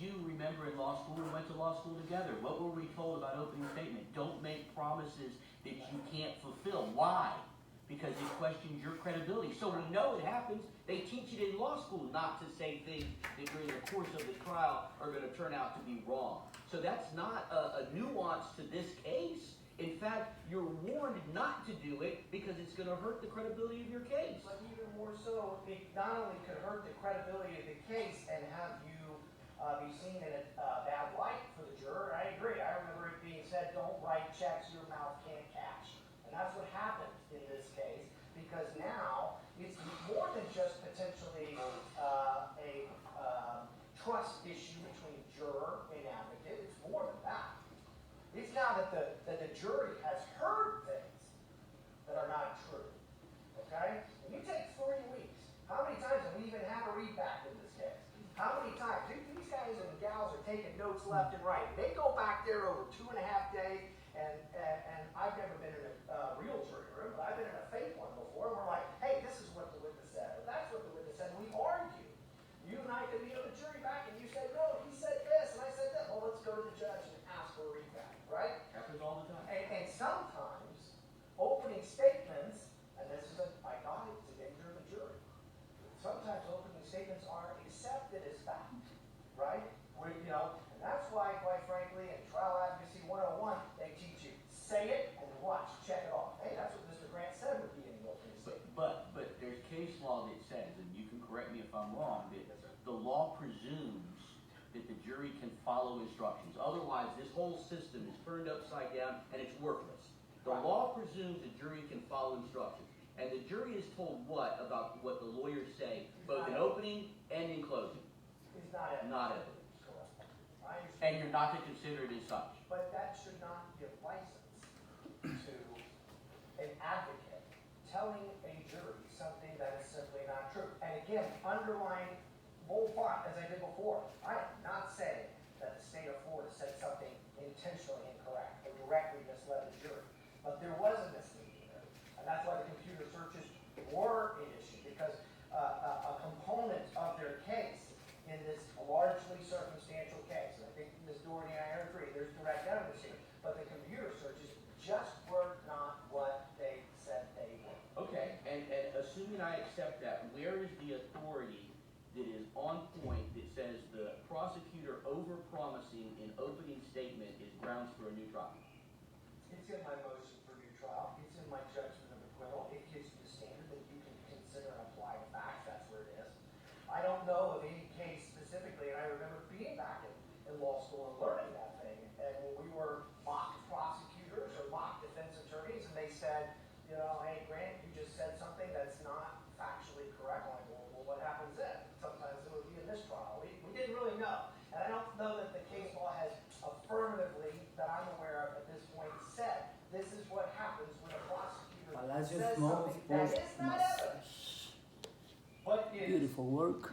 you remember in law school? We went to law school together. What were we told about opening statement? Don't make promises that you can't fulfill. Why? Because it questions your credibility. So we know it happens. They teach it in law school not to say things that during the course of the trial are going to turn out to be wrong. So that's not a nuance to this case. In fact, you're warned not to do it because it's going to hurt the credibility of your case. But even more so, it not only could hurt the credibility of the case and have you be seen in a bad light for the juror. I agree. I remember it being said, don't write checks your mouth can't cash. And that's what happened in this case, because now it's more than just potentially a trust issue between juror and advocate. It's more than that. It's now that the jury has heard things that are not true. Okay? When you take 3 weeks, how many times have we even had a readback in this case? How many times? These guys and gals are taking notes left and right. They go back there over 2.5 days, and I've never been in a real jury room, but I've been in a fake one before, and we're like, hey, this is what the witness said, or that's what the witness said, and we argue. You and I could be on the jury back, and you said, no, he said this, and I said that. Well, let's go to the judge and ask for a readback, right? Happens all the time. And sometimes opening statements, and this is I got it to danger the jury. Sometimes opening statements are accepted as fact, right? And that's why, quite frankly, in Trial Advocacy 101, they teach you say it and watch, check it off. Hey, that's what Mr. Grant said would be in the opening statement. But there's case law that says, and you can correct me if I'm wrong, that the law presumes that the jury can follow instructions. Otherwise, this whole system is turned upside down and it's worthless. The law presumes the jury can follow instructions. And the jury is told what about what the lawyers say, both in opening and in closing? It's not evidence. Not evidence. Correct. I understand. And you're not to consider it as such. But that should not give license to an advocate telling a jury something that is simply not true. And again, underline bold font, as I did before, I am not saying that the state of Florida said something intentionally incorrect or directly misled the jury. But there was a misleading there. And that's why the computer searches were an issue, because a component of their case in this largely circumstantial case, and I think Ms. Doherty and I agree, there's direct evidence here, but the computer searches just were not what they said they were. Okay, and assuming I accept that, where is the authority that is on point that says the prosecutor over-promising in opening statement is grounds for a new trial? It's in my motion for new trial. It's in my judgment of acquittal. It gives you the standard that you can consider and apply the facts. That's where it is. I don't know of any case specifically, and I remember being back in law school and learning that thing. And when we were mock prosecutors or mock defense attorneys, and they said, hey, Grant, you just said something that's not factually correct. I'm like, well, what happens then? Sometimes it would be a mistrial. We didn't really know. And I don't know that the case law has affirmatively, that I'm aware of at this point, said this is what happens when a prosecutor says something that is not evidence. But Beautiful work.